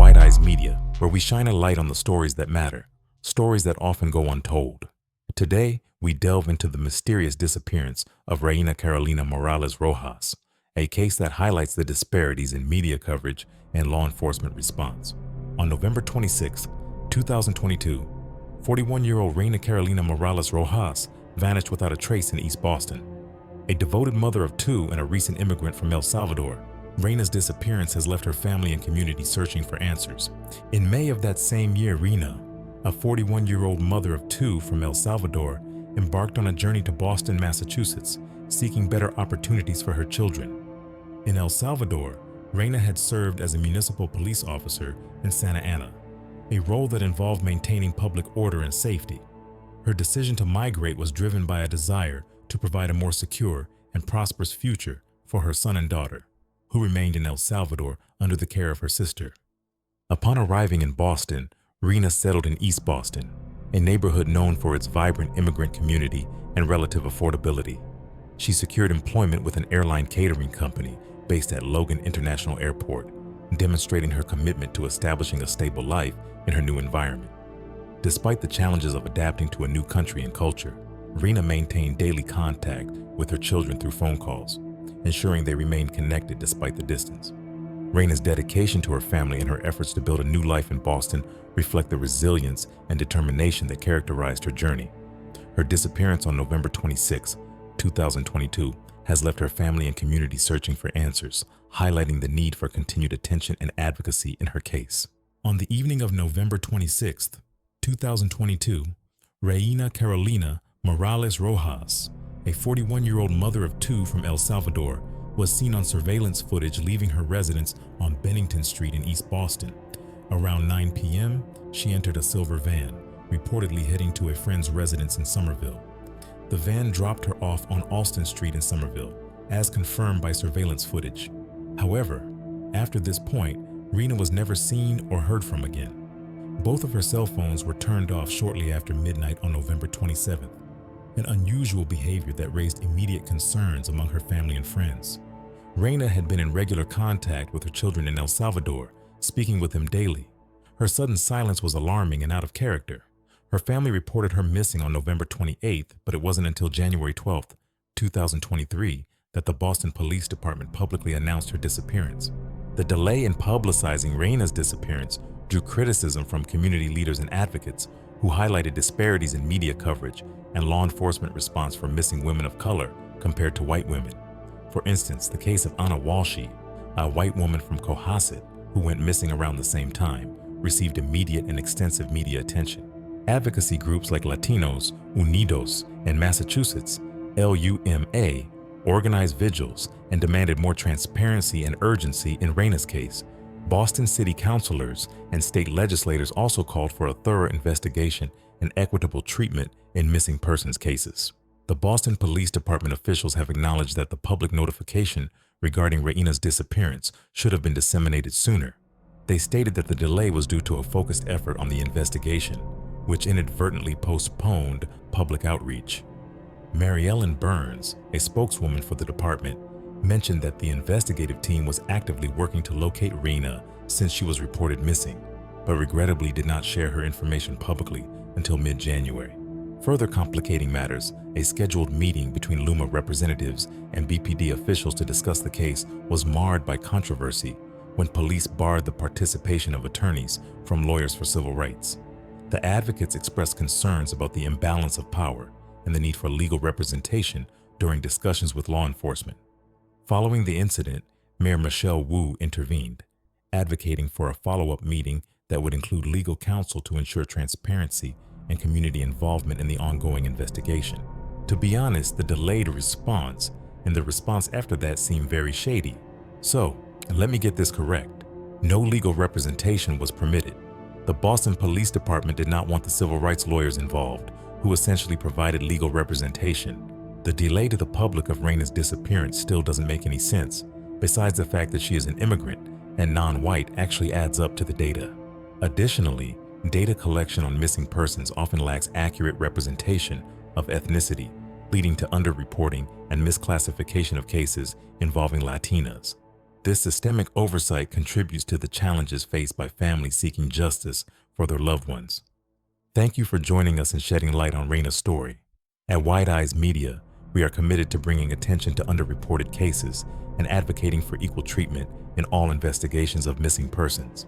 White Eyes Media, where we shine a light on the stories that matter, stories that often go untold. Today, we delve into the mysterious disappearance of Reina Carolina Morales Rojas, a case that highlights the disparities in media coverage and law enforcement response. On November 26, 2022, 41-year-old Reina Carolina Morales Rojas vanished without a trace in East Boston. A devoted mother of two and a recent immigrant from El Salvador, Reina's disappearance has left her family and community searching for answers. In May of that same year, Reina, a 41-year-old mother of two from El Salvador, embarked on a journey to Boston, Massachusetts, seeking better opportunities for her children. In El Salvador, Reina had served as a municipal police officer in Santa Ana, a role that involved maintaining public order and safety. Her decision to migrate was driven by a desire to provide a more secure and prosperous future for her son and daughter, who remained in El Salvador under the care of her sister. Upon arriving in Boston, Reina settled in East Boston, a neighborhood known for its vibrant immigrant community and relative affordability. She secured employment with an airline catering company based at Logan International Airport, demonstrating her commitment to establishing a stable life in her new environment. Despite the challenges of adapting to a new country and culture, Reina maintained daily contact with her children through phone calls, ensuring they remained connected despite the distance. Reina's dedication to her family and her efforts to build a new life in Boston reflect the resilience and determination that characterized her journey. Her disappearance on November 26, 2022, has left her family and community searching for answers, highlighting the need for continued attention and advocacy in her case. On the evening of November 26, 2022, Reina Carolina Morales Rojas, a 41-year-old mother of two from El Salvador, was seen on surveillance footage leaving her residence on Bennington Street in East Boston. Around 9 p.m., she entered a silver van, reportedly heading to a friend's residence in Somerville. The van dropped her off on Alston Street in Somerville, as confirmed by surveillance footage. However, after this point, Reina was never seen or heard from again. Both of her cell phones were turned off shortly after midnight on November 27th, an unusual behavior that raised immediate concerns among her family and friends. Reina had been in regular contact with her children in El Salvador, speaking with them daily. Her sudden silence was alarming and out of character. Her family reported her missing on November 28th, but it wasn't until January 12th, 2023, that the Boston Police Department publicly announced her disappearance. The delay in publicizing Reina's disappearance drew criticism from community leaders and advocates who highlighted disparities in media coverage and law enforcement response for missing women of color compared to white women. For instance, the case of Anna Walshy, a white woman from Cohasset who went missing around the same time, received immediate and extensive media attention. Advocacy groups like Latinos Unidos in Massachusetts, LUMA, organized vigils and demanded more transparency and urgency in Reina's case. Boston city councilors and state legislators also called for a thorough investigation and equitable treatment in missing persons cases. The Boston Police Department officials have acknowledged that the public notification regarding Reina's disappearance should have been disseminated sooner. They stated that the delay was due to a focused effort on the investigation, which inadvertently postponed public outreach. Mary Ellen Burns, a spokeswoman for the department, mentioned that the investigative team was actively working to locate Reina since she was reported missing, but regrettably did not share her information publicly until mid-January. Further complicating matters, a scheduled meeting between LUMA representatives and BPD officials to discuss the case was marred by controversy when police barred the participation of attorneys from Lawyers for Civil Rights. The advocates expressed concerns about the imbalance of power and the need for legal representation during discussions with law enforcement. Following the incident, Mayor Michelle Wu intervened, advocating for a follow-up meeting that would include legal counsel to ensure transparency and community involvement in the ongoing investigation. To be honest, the delayed response and the response after that seemed very shady. So, let me get this correct. No legal representation was permitted. The Boston Police Department did not want the civil rights lawyers involved, who essentially provided legal representation. The delay to the public of Reina's disappearance still doesn't make any sense, besides the fact that she is an immigrant and non-white actually adds up to the data. Additionally, data collection on missing persons often lacks accurate representation of ethnicity, leading to underreporting and misclassification of cases involving Latinas. This systemic oversight contributes to the challenges faced by families seeking justice for their loved ones. Thank you for joining us in shedding light on Reina's story. At Wide Eyes Media, we are committed to bringing attention to underreported cases and advocating for equal treatment in all investigations of missing persons.